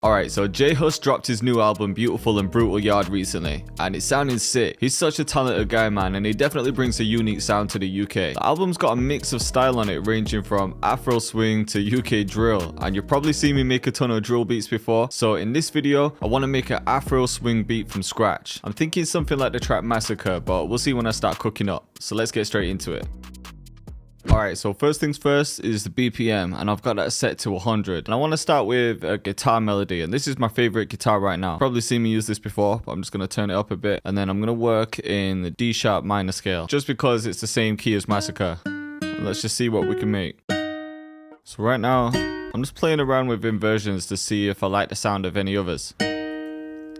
Alright, so J Hus dropped his new album Beautiful and Brutal Yard recently, and it's sounding sick. He's such a talented guy, man, and he definitely brings a unique sound to the UK. The album's got a mix of style on it, ranging from Afro-Swing to UK drill, and you've probably seen me make a ton of drill beats before, so in this video, I want to make an Afro-Swing beat from scratch. I'm thinking something like the track Massacre, but we'll see when I start cooking up, so let's get straight into it. Alright, so first things first is the BPM, and I've got that set to 100. And I want to start with a guitar melody, and this is my favorite guitar right now. Probably seen me use this before, but I'm just going to turn it up a bit. And then I'm going to work in the D sharp minor scale, just because it's the same key as Massacre. And let's just see what we can make. So right now, I'm just playing around with inversions to see if I like the sound of any others.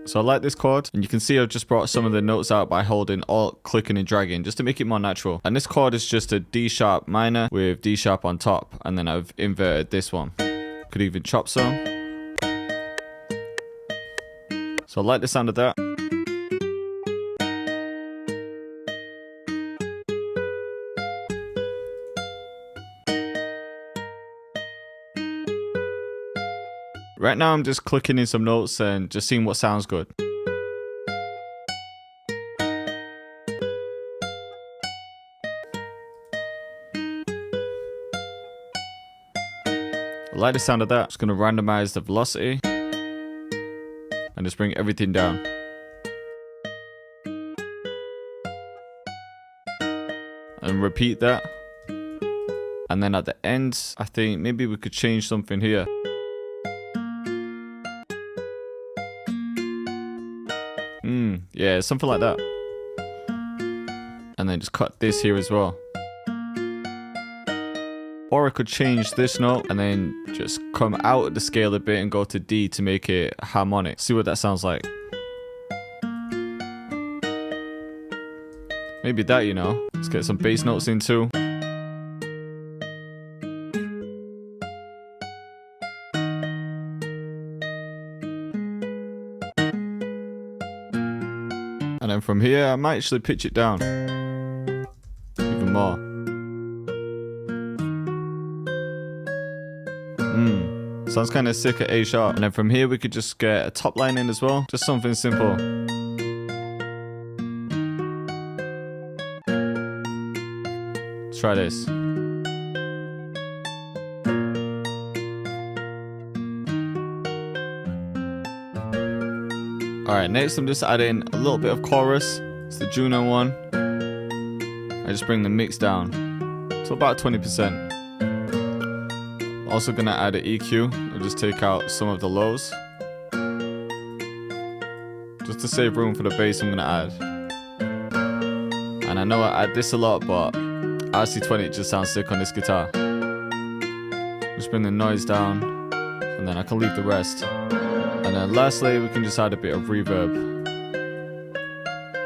So I like this chord, and you can see I've just brought some of the notes out by holding Alt, clicking and dragging just to make it more natural. And this chord is just a D sharp minor with D sharp on top, and then I've inverted this one. Could even chop some. So I like the sound of that. Right now I'm just clicking in some notes and just seeing what sounds good. I like the sound of that. Just gonna randomize the velocity and just bring everything down. And repeat that. And then at the end, I think maybe we could change something here. Yeah, something like that. And then just cut this here as well. Or I could change this note and then just come out of the scale a bit and go to D to make it harmonic. See what that sounds like. Maybe that, you know. Let's get some bass notes in too. And then from here, I might actually pitch it down even more. Sounds kind of sick at A sharp. And then from here, we could just get a top line in as well. Just something simple. Let's try this. Alright, next I'm just adding a little bit of chorus. It's the Juno one. I just bring the mix down to about 20%. Also gonna add an EQ. I'll just take out some of the lows. Just to save room for the bass I'm gonna add. And I know I add this a lot, but RC20 just sounds sick on this guitar. Just bring the noise down, and then I can leave the rest. And then lastly, we can just add a bit of reverb.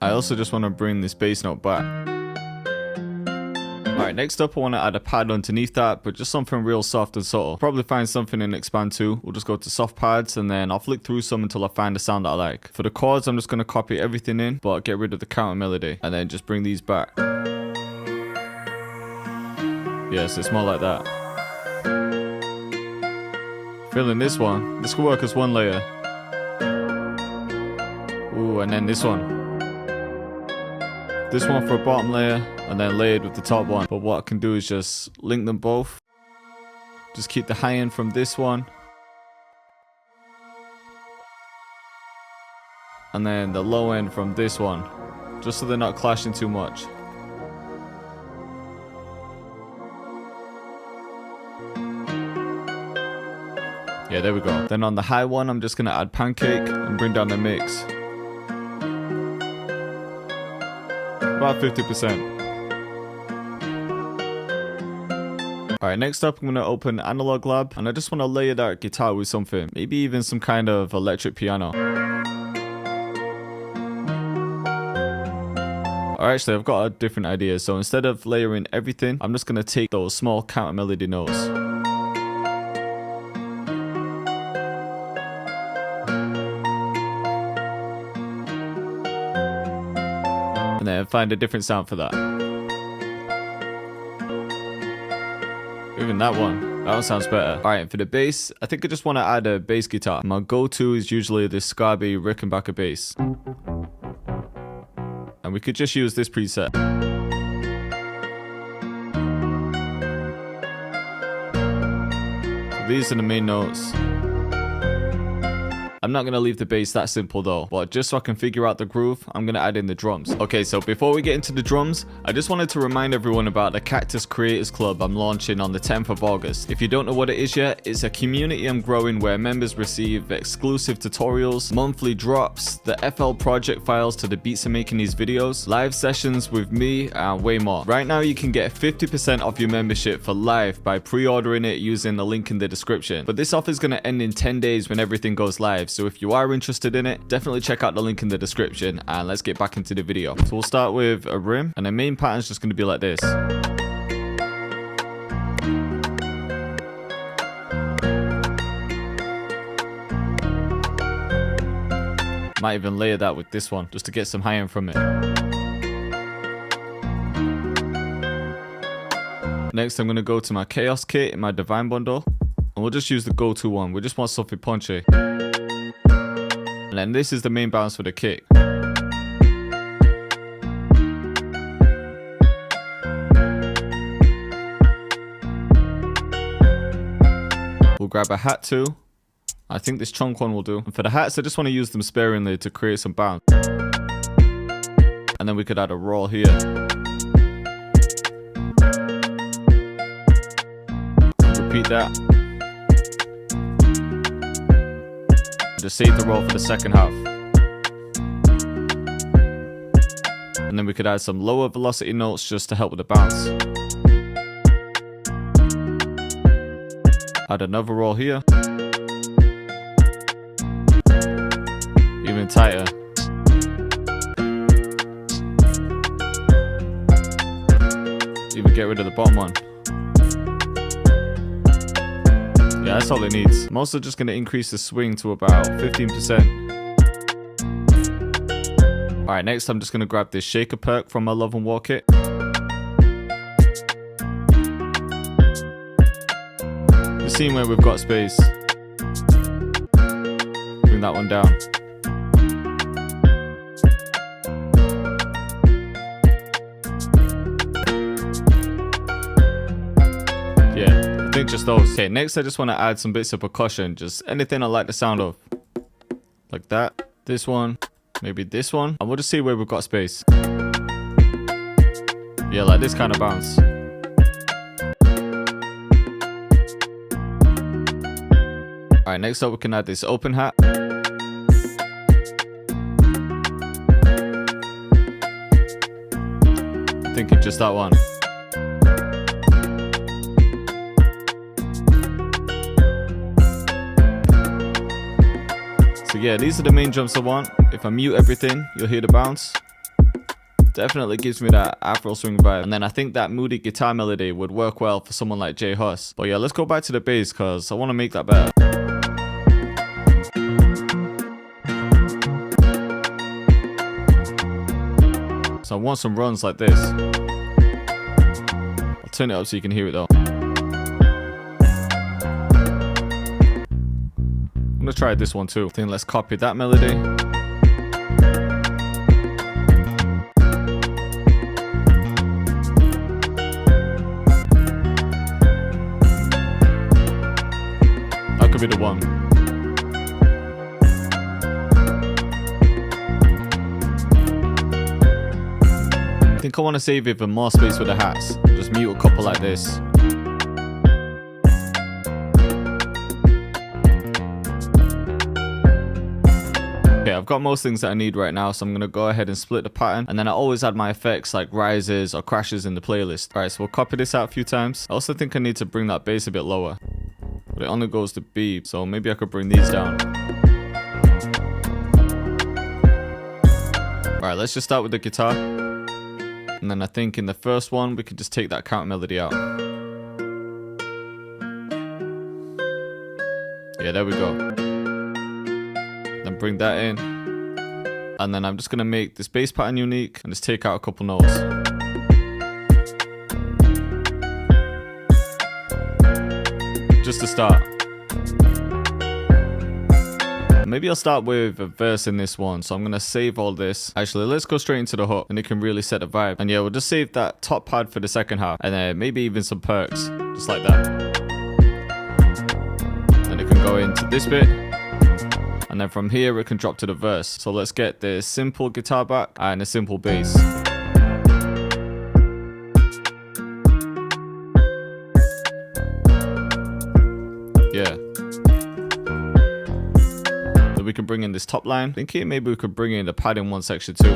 I also just want to bring this bass note back. Alright, next up I want to add a pad underneath that, but just something real soft and subtle. Probably find something in Expand 2. We'll just go to soft pads, and then I'll flick through some until I find a sound that I like. For the chords, I'm just going to copy everything in, but get rid of the counter melody, and then just bring these back. Yeah, so it's more like that. Feeling this one. This could work as one layer. Ooh, and then this one. This one for a bottom layer, and then layered with the top one. But what I can do is just link them both. Just keep the high end from this one. And then the low end from this one. Just so they're not clashing too much. Yeah, there we go. Then on the high one, I'm just going to add Pancake and bring down the mix. About 50%. Alright, next up I'm going to open Analog Lab, and I just want to layer that guitar with something. Maybe even some kind of electric piano. Or actually, I've got a different idea. So instead of layering everything, I'm just going to take those small counter melody notes. And then find a different sound for that. Even that one. That one sounds better. Alright, for the bass, I think I just want to add a bass guitar. My go-to is usually this Scarby Rickenbacker bass. And we could just use this preset. So these are the main notes. I'm not going to leave the bass that simple though, but just so I can figure out the groove, I'm going to add in the drums. Okay, so before we get into the drums, I just wanted to remind everyone about the Cactus Creators Club I'm launching on the 10th of August. If you don't know what it is yet, it's a community I'm growing where members receive exclusive tutorials, monthly drops, the FL project files to the beats I'm making these videos, live sessions with me, and way more. Right now you can get 50% off your membership for life by pre-ordering it using the link in the description. But this offer is going to end in 10 days when everything goes live. So if you are interested in it, definitely check out the link in the description, and let's get back into the video. So we'll start with a rim, and the main pattern is just going to be like this. Might even layer that with this one just to get some high end from it. Next I'm going to go to my Chaos kit in my Divine bundle, and we'll just use the go-to one. We just want something punchy. And then this is the main bounce for the kick. We'll grab a hat too. I think this chunk one will do. And for the hats, I just want to use them sparingly to create some bounce. And then we could add a roll here. Repeat that. Just save the roll for the second half. And then we could add some lower velocity notes just to help with the bounce. Add another roll here. Even tighter. Even get rid of the bottom one. Yeah, that's all it needs. I'm also just going to increase the swing to about 15%. Alright, next I'm just going to grab this shaker perk from my Love and War kit. The scene where we've got space. Bring that one down. Yeah, I think just those. Okay, next I just want to add some bits of percussion. Just anything I like the sound of. Like that. This one. Maybe this one. And we'll just see where we've got space. Yeah, like this kind of bounce. Alright, next up we can add this open hat. I'm thinking just that one. So yeah, these are the main jumps I want. If I mute everything, you'll hear the bounce. Definitely gives me that Afro-Swing vibe. And then I think that moody guitar melody would work well for someone like J Hus. But yeah, let's go back to the bass because I want to make that better. So I want some runs like this. I'll turn it up so you can hear it though. I'm gonna try this one too. Then let's copy that melody. That could be the one. I think I want to save even more space with the hats. Just mute a couple like this. Okay, I've got most things that I need right now, so I'm going to go ahead and split the pattern. And then I always add my effects like rises or crashes in the playlist. Alright, so we'll copy this out a few times. I also think I need to bring that bass a bit lower. But it only goes to B, so maybe I could bring these down. Alright, let's just start with the guitar. And then I think in the first one, we could just take that counter melody out. Yeah, there we go. Then bring that in. And then I'm just going to make this bass pattern unique and just take out a couple notes. just to start. Maybe I'll start with a verse in this one, so I'm gonna save all this. Actually, let's go straight into the hook, and it can really set the vibe. And yeah, we'll just save that top pad for the second half, and then maybe even some perks, just like that. Then it can go into this bit, and then from here it can drop to the verse. So let's get the simple guitar back and a simple bass. Yeah. We can bring in this top line. I think here maybe we could bring in the pad in one section too.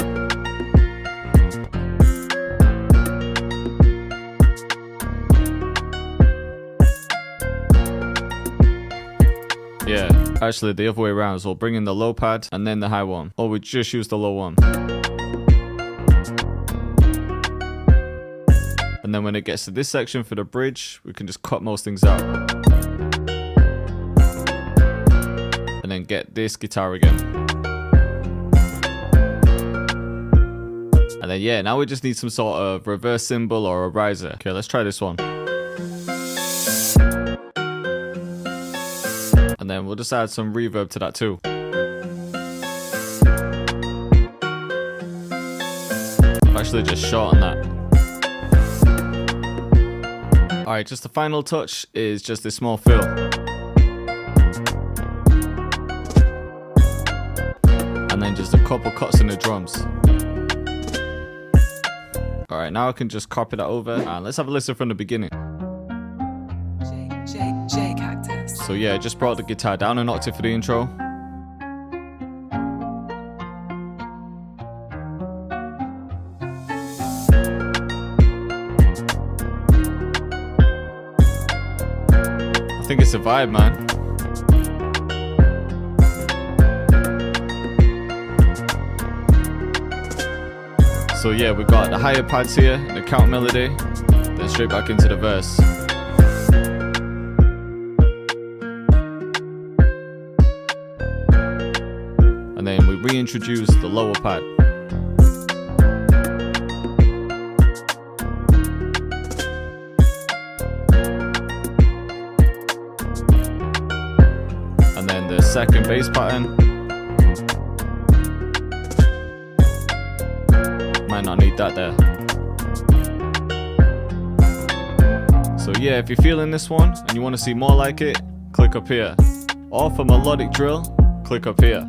Yeah, actually the other way around, so we'll bring in the low pad and then the high one, or we just use the low one. And then when it gets to this section for the bridge, we can just cut most things out. And then get this guitar again. And then yeah, now we just need some sort of reverse cymbal or a riser. Okay, let's try this one. And then we'll just add some reverb to that too. Actually just shorten that. Alright, just the final touch is just this small fill. And then just a couple cuts in the drums. Alright, now I can just copy that over and let's have a listen from the beginning. J Cactus. So yeah, I just brought the guitar down an octave for the intro. I think it's a vibe, man. So yeah, we've got the higher pads here, the count melody, then straight back into the verse. And then we reintroduce the lower pad. And then the second bass pattern. Might not need that there. So yeah, if you're feeling this one and you want to see more like it, click up here. Or for melodic drill, click up here.